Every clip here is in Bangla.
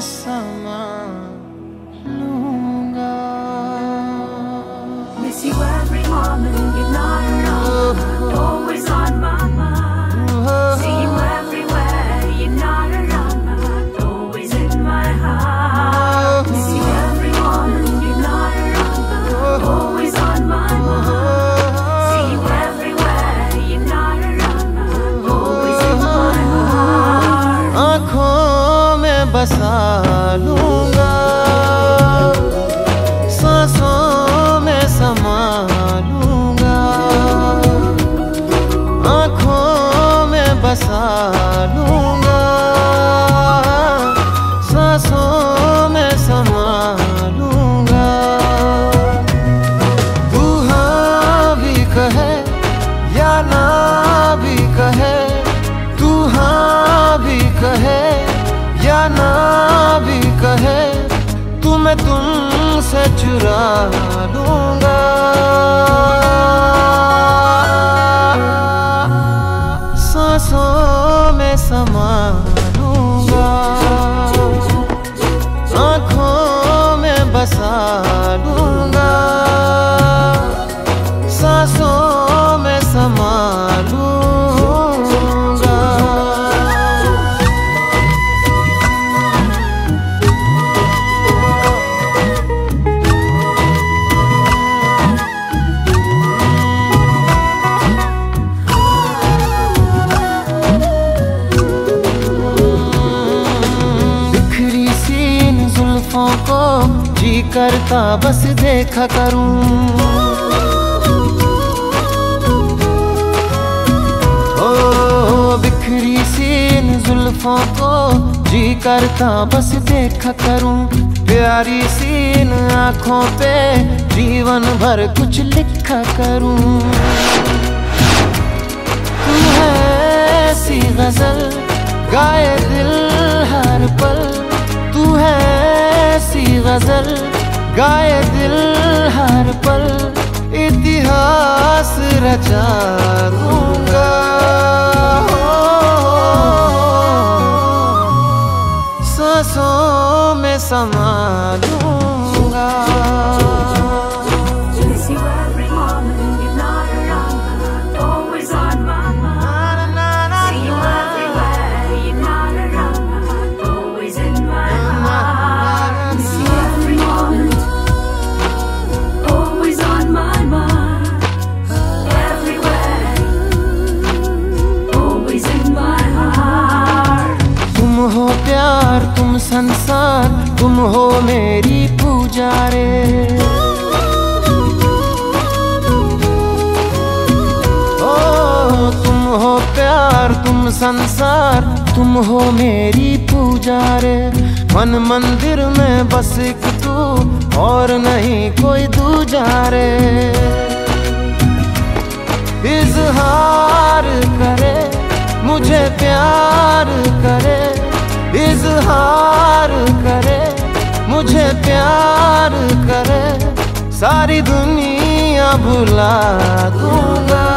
समा लूंगा। Miss you every moment you're not around, always on my mind. See you everywhere, you're not around, always in my heart. Miss you every moment you're not around, always on my mind. See you everywhere, you're not around, always in my heart. आँखों में बसा लूंगा, सांसों में समा लूंगा। आँखों में बसा लूंगा, सांसों में समा लूंगा। तू हाँ भी कहे या ना भी कहे, तू हाँ भी कहे या ना भी कहे, तुम्हें तुमसे चुरा लूंगा। सांसों में समा लूंगा, आँखों में बसा लूंगा, सांसों में समा लूंगा। को जी करता बस देखा करूं, ओ बिखरी सी इन जुल्फों को जी करता बस देखा करूं। प्यारी सी इन आँखों पे जीवन भर कुछ लिखा करूं। तू है ऐसी गजल गाए दिल हर पल, तू है ऐसी गजल गाए दिल हर पल, इतिहास रचा दूंगा। सांसों में समा लूंगा। प्यार तुम संसार, तुम हो मेरी पूजा रे। ओ तुम हो प्यार तुम संसार, तुम हो मेरी पूजा रे। मन मंदिर में बस एक तू और नहीं कोई दूजा रे। इजहार करे मुझे प्यार करे, इजहार करे मुझे प्यार करे, सारी दुनिया भुला दूंगा।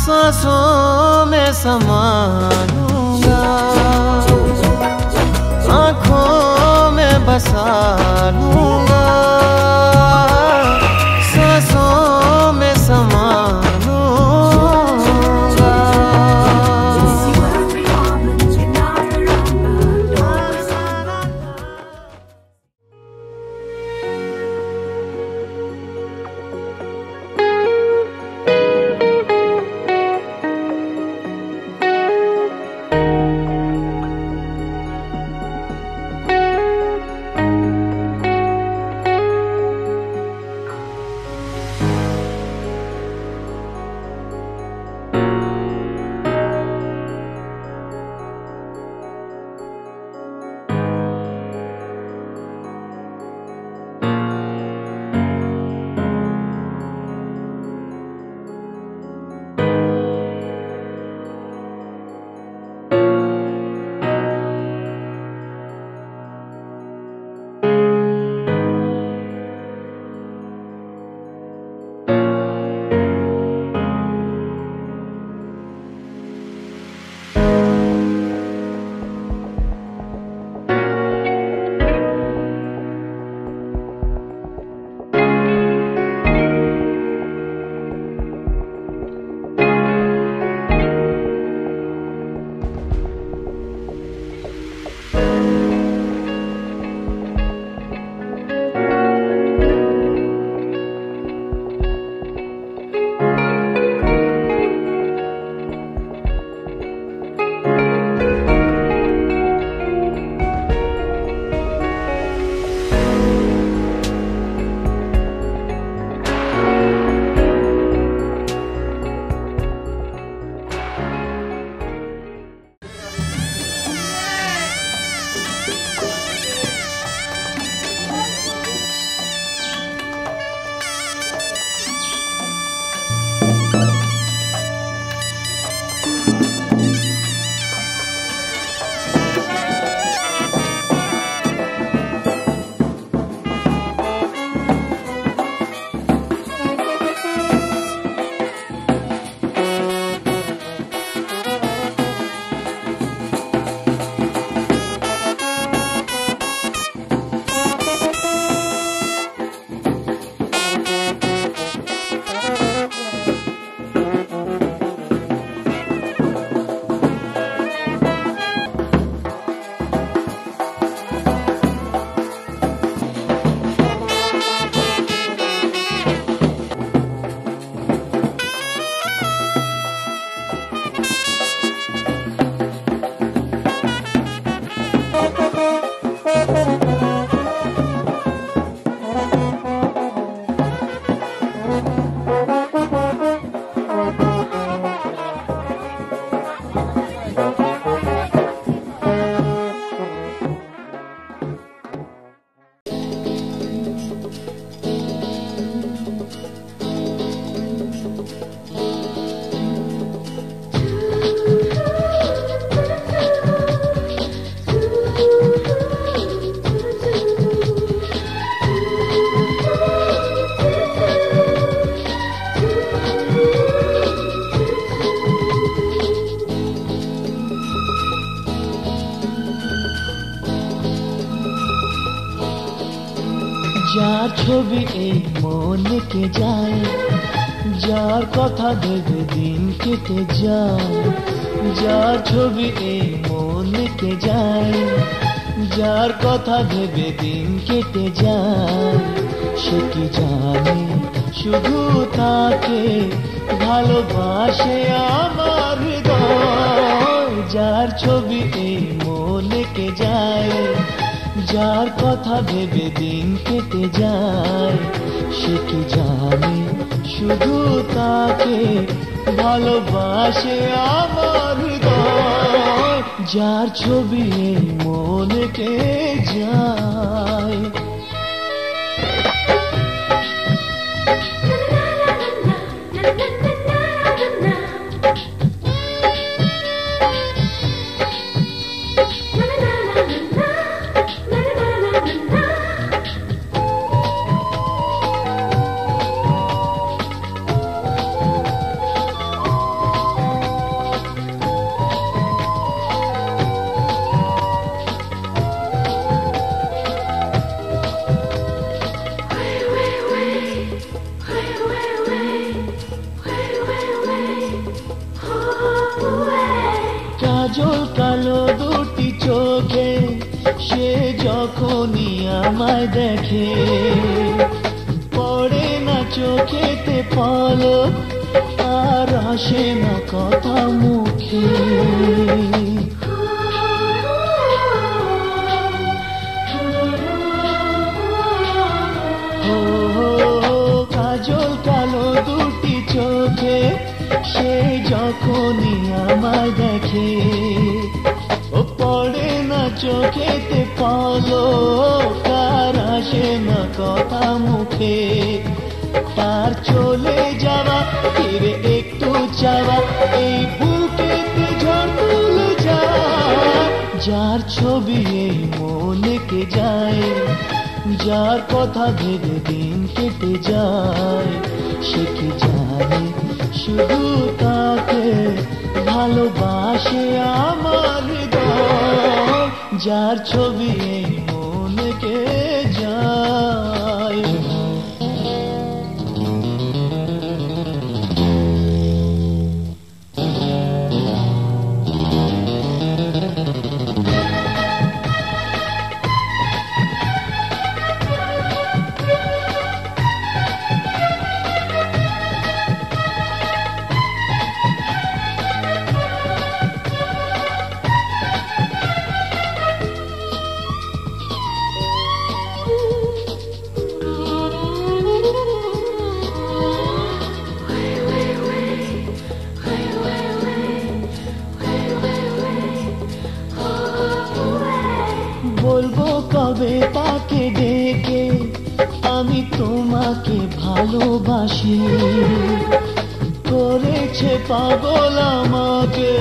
सांसों में समा लूंगा, आँखों में बसा लूंगा, सांसों में समा যার ছবি এই মনে কে যায়, যার কথা ভেবে দিন কেটে যায়, যার ছবি এই মনে কে যায়, যার কথা ভেবে দিন কেটে যায়, সে কি জানে শুধু তাকে ভালোবাসে আমার হৃদয়। যার ছবি এই মনে কে যায়, যার কথা ভেবে দিন কেটে যায়, সে কি জানে শুধু তাকে ভালোবাসে আমার হৃদয়। যার ছবি এই মনে কে যায়। কাজল কালো দুটি চোখে সে যখনই আমায় দেখে, পড়ে না চোখেতে পলক আর আসে না কথা মুখে। কাজল কালো দুটি চোখে সে যখনই আমায় দেখে, ও পড়ে না চোখেতে পলক আর আসে না কথা মুখে। তার চলে যাওয়া ফিরে একটু চাওয়া এই বুকেতে ঝড় তুলে যায়। যার ছবি এই মনে কে যায়, যার কথা ভেবে দিন কেটে যায়, সে কি জানে শুধু তাকে ভালোবাসে আমার হৃদয়। যার ছবি এই মনে কে যায়। বলবো কবে তাকে ডেকে আমি তোমাকে ভালোবাসি, করেছে পাগল আমাকে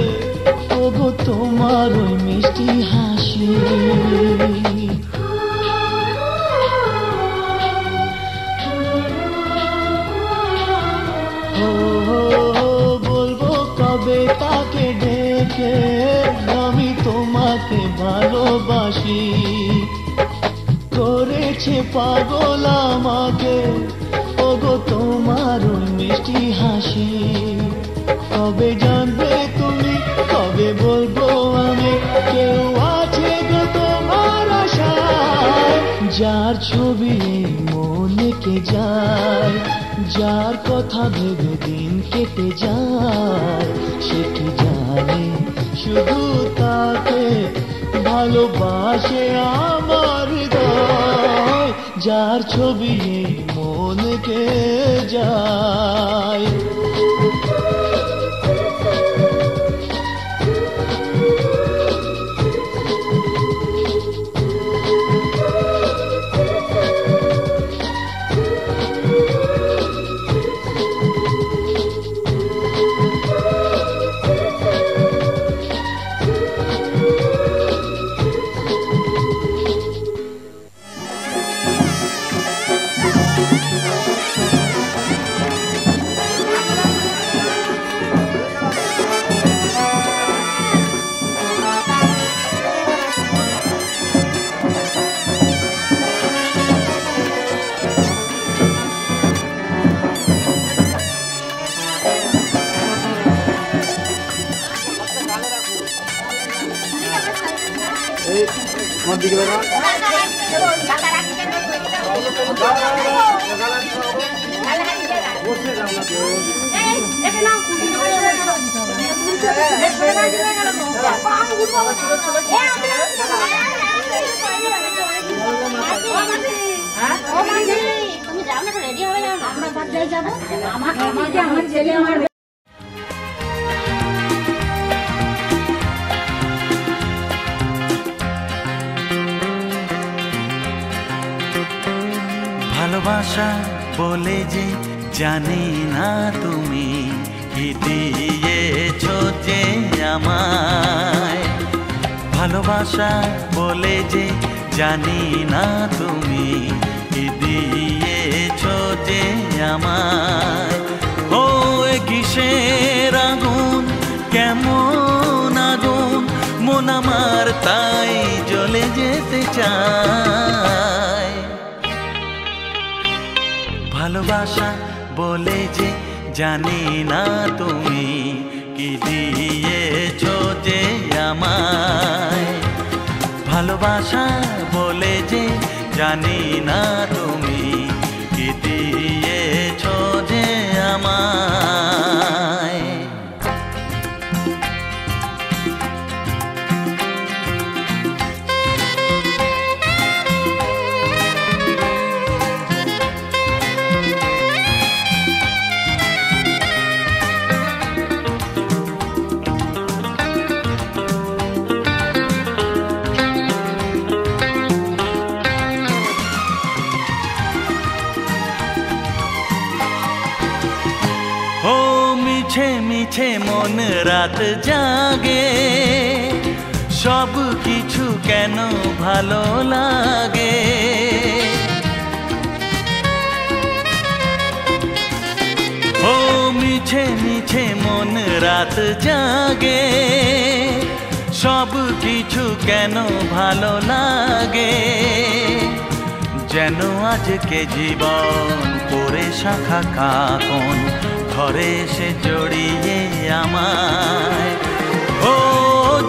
ওগো তোমার ওই মিষ্টি হাসি। বলবো কবে তাকে ডেকে আমি তোমাকে ভালোবাসি, করেছে পাগল আমাকে ওগো তোমার ওই মিষ্টি হাসি। কবে জানবে তুমি, কবে বলবো আমি, কেউ আছে গো তোমার আশায়। যার ছবি এই মনে কে যায়, যার কথা ভেবে দিন কেটে যায়, সে কি জানে শুধু তাকে ভালোবাসে আমার হৃদয়। যার ছবি এই মনে কে যায়। তুমি যাও না, রেডি হবে না, আমরা বাদ দিয়ে যাবো। আমাকে আমার ছেলে আমার ভালোবাসা বলে যে জানি না তুমি কি দিয়েছো যে আমায়, ভালোবাসা বলে যে জানি না তুমি কি দিয়েছো যে আমায়। ও কিসের আগুন, কেমন আগুন, মন আমার তাই জ্বলে যেতে চায়। ভালোবাসা বলে যে জানি না তুমি কি দিয়েছো যে আমায়, ভালোবাসা বলে যে জানি না তুমি কি দিয়েছো যে আমায়। মিছে মিছে মন রাত জাগে, সব কিছু কেন ভালো লাগে। ও মিছে মিছে মন রাত জাগে, সব কিছু কেন ভালো লাগে। যেন আজকে জীবন করে শাখা কাকন ঘরে এসে জড়িয়ে আমায়। ও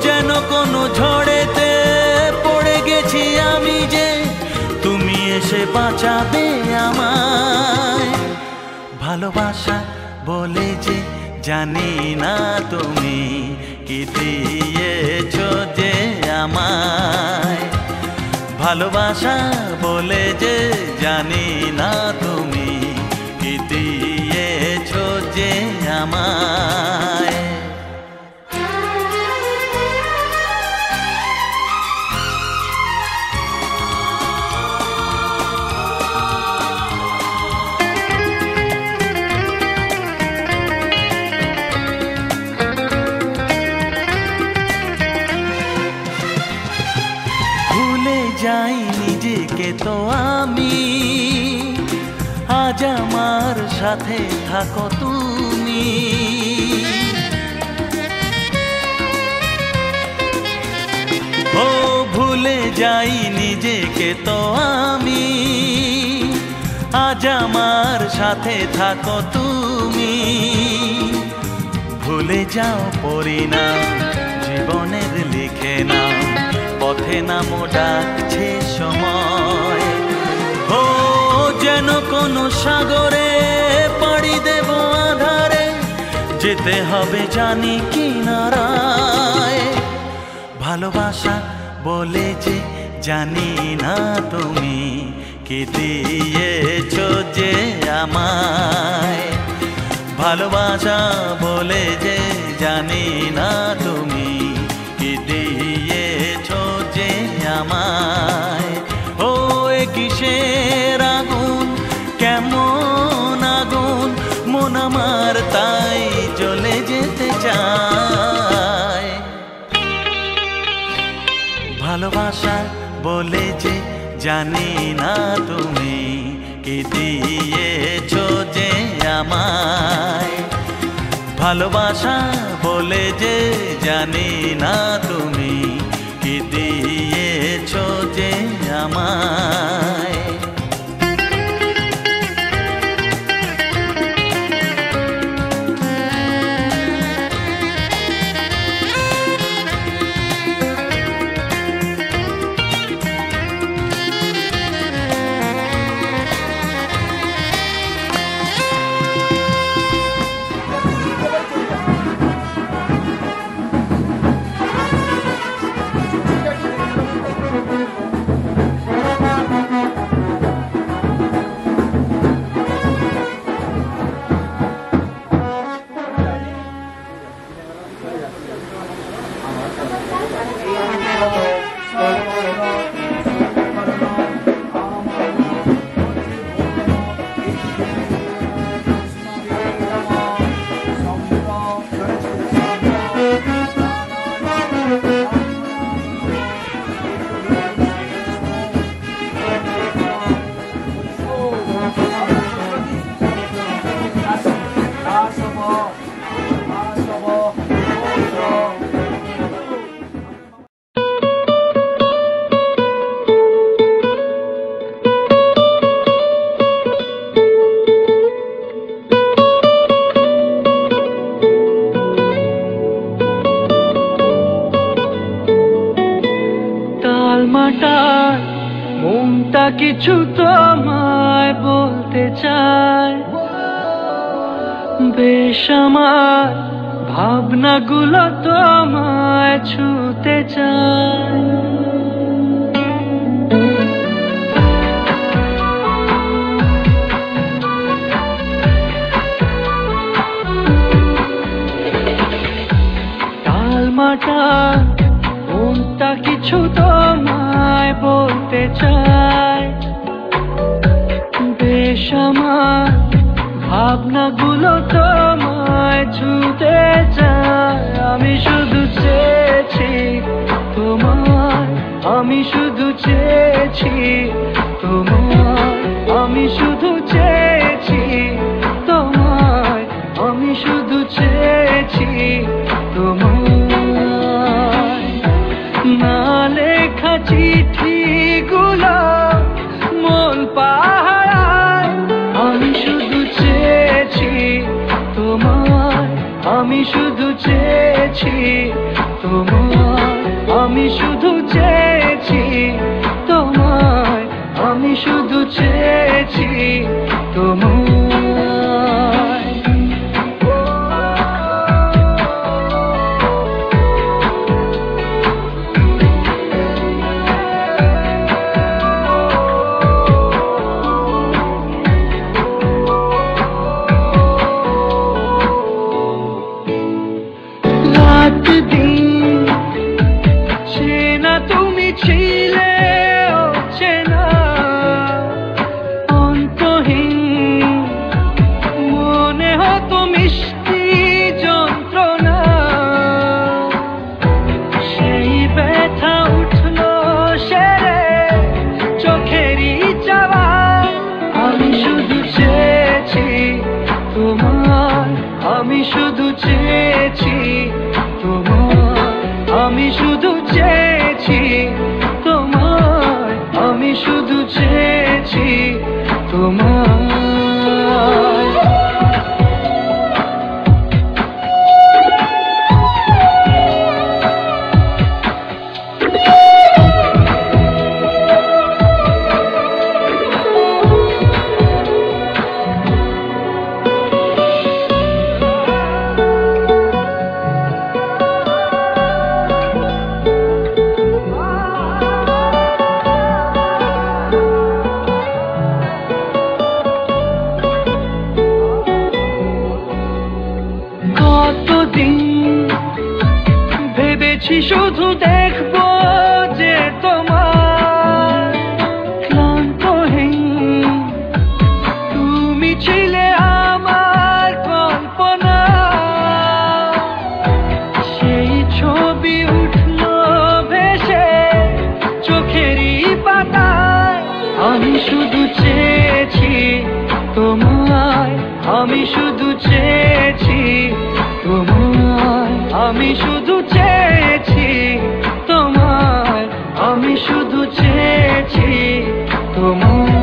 যেন কোনো ঝড়েতে পড়ে গেছি আমি যে, তুমি এসে বাঁচাবে আমায়। ভালোবাসা বলে যে জানি না তুমি কি দিয়েছো যে আমায়, ভালোবাসা বলে যে জানি না তুমি কি দিয়েছো যে আমায়। ভুলে যাই নিজেকে তো আমি, আজ আমার সাথে থাকো তুমি। ও ভুলে যাই নিজেকে তো আমি, আজ আমার সাথে থাকো তুমি। ভুলে যাও পরিণাম জীবনের লিখে নাও, পথে নামো ডাকছে সময়। ও যেন কোনো সাগরে পাড়ি দেব আধারে, যেতে হবে জানি কিনারায়। ভালোবাসা বলে যে জানি না তুমি কি দিয়েছো যে আমায়, ভালোবাসা বলে যে জানি না তুমি কি দিয়েছো যে আমায়। ও কিসের আগুন, কেমন আগুন, মন আমার তাই জ্বলে যেতে চায়। ভালোবাসা বলে যে জানি না তুমি কি দিয়েছো যে আমায়, ভালোবাসা বলে যে জানি না তুমি কি দিয়েছো যে আমায়। মাটার মনটা কিছু তোমায় বলতে চায়, বেশ আমার ভাবনাগুলো তোমায় ছুতে চায়। তালমাটার মনটা কিছু তোমায় বলতে চায়, বেশ আমার ভাবনাগুলো তোমায় ছুতে চায়। আমি শুধু চেয়েছি তোমায়, আমি শুধু চেয়েছি তোমায়, আমি শুধু চেয়েছি তোমায়, আমি শুধু চেয়েছি তোমায়। না লেখা চিঠিগুলো মন পাহারায়, আমি শুধু চেয়েছি তোমায়, আমি শুধু চেয়েছি তোমায়, আমি শুধু চেয়েছি তোমায়, আমি শুধু চেয়েছি তোমায়। আমি শুধু চেয়েছি তোমায়, আমি শুধু চেয়েছি তোমায়, আমি শুধু চেয়েছি তোমায়। শুধু দেখবো যে তোমার ক্লান্তহীন, তুমি ছিলে আমার কল্পনা, সেই ছবি উঠলো ভেসে চোখেরই পাতায়। আমি শুধু চেয়েছি তোমায়, আমি শুধু চেয়েছি তোমায়, আমি শুধু চেয়েছি তোমায়, আমি শুধু চেয়েছি তোমায়।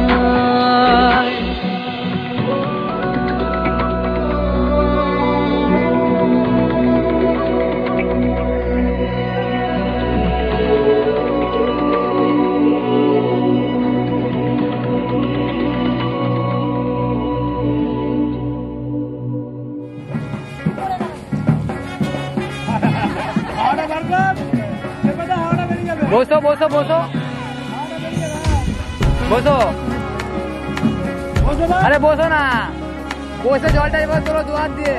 বসো বসো বসো বসো, আরে বসো না, বসে জলটা এবার তোলো দু হাত দিয়ে।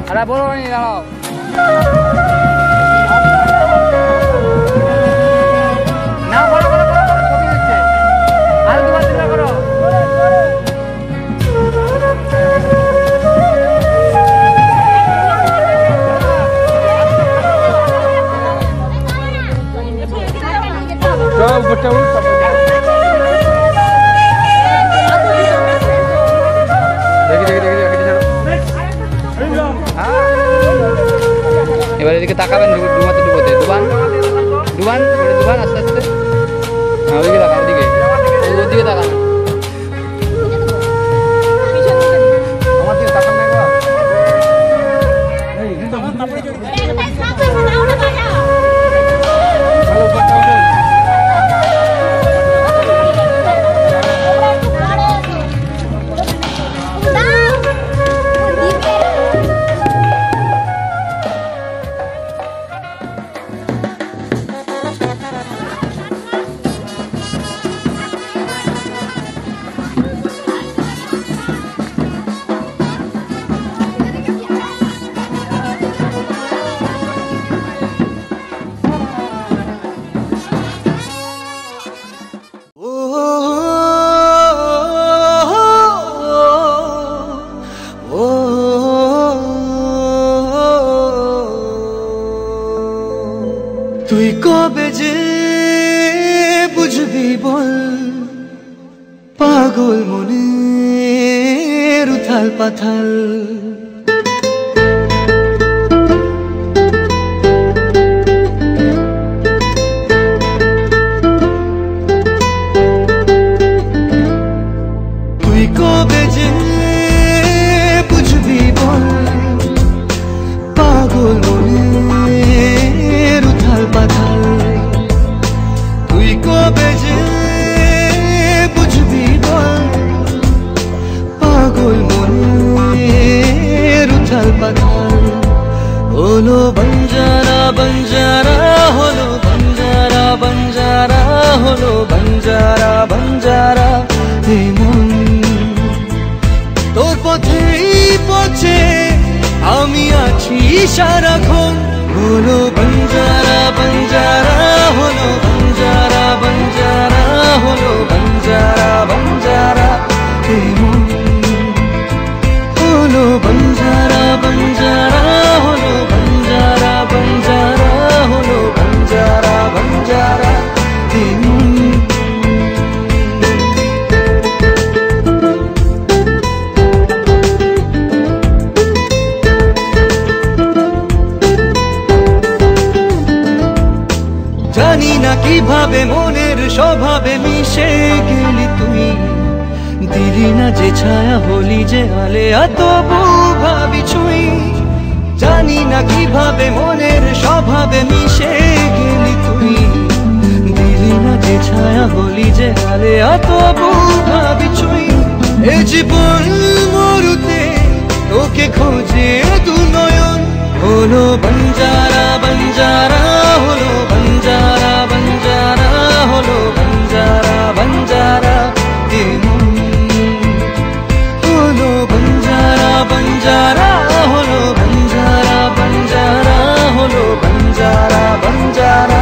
আরে বলো নি, দাঁড়াও। না বলো বলো বলো, ছবি হচ্ছে, আর দু হাত দিয়ে করো। এবার এদিকে তাকাবেন, ডুবাতে ডুবোতে ডুবান ডুবান ডুবান আস্তে আস্তে। হ্যাঁ ওইদিকে তাকান, ওদিকে ওদিকে তাকান, আমার দিকে তাকান না। ভালো তুই কবে যে বুঝবি বল পাগল মনের উথাল পাথাল। তুই কবে যে বুঝবি বল পাগল মনের উথাল পাথাল। তুই কবে যে বুঝবি বল পাগল মনের উথাল পাথাল। হলো বঞ্জারা বঞ্জারা হলো বঞ্জারা বঞ্জারা হলো বঞ্জারা বঞ্জারা। এই মন তোর পথেই পথে আমি আছি সারাক্ষণ। হলো বঞ্জারা বঞ্জারা হলো বঞ্জারা বঞ্জারা হলো বঞ্জারা বঞ্জারা। এই মন হলো বঞ্জারা বঞ্জারা হলো বঞ্জারা বঞ্জারা হলো বঞ্জারা বঞ্জারা। এই মন জানি না কিভাবে মনের স্বভাবে মিশে গেলি তুই। দিলি না যে ছায়া হলি যে আলেয়া তবু ভাবি ছুঁই। জানি না কিভাবে মনের স্বভাবে মিশে গেলি তুই। দিলি না যে ছায়া হলি যে আলেয়া তবু ভাবি ছুঁই। এ জীবন মরুতে তোকে খোঁজে দু নয়ন। হলো বঞ্জারা বঞ্জারা হলো বঞ্জারা বঞ্জারা হলো বঞ্জারা বঞ্জারা। হলো বঞ্জারা বঞ্জারা হলো বঞ্জারা বঞ্জারা হলো বঞ্জারা বঞ্জারা।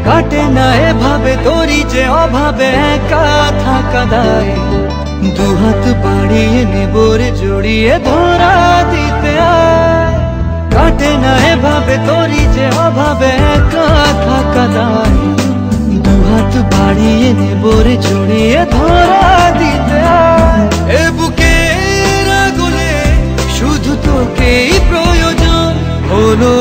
কাটে না এভাবে তোরি যে অভাবে একা থাকা দায়। দুহাত বাড়িয়ে নেবরে জড়িয়ে ধরা দিতে আয়। কাটে না এভাবে তোরি যে অভাবে একা থাকা দায়। দুহাত বাড়িয়ে নেবরে জড়িয়ে ধরা দিতে আয়। এ বুকের আগুনে শুধু তোকেই প্রয়োজন। হলো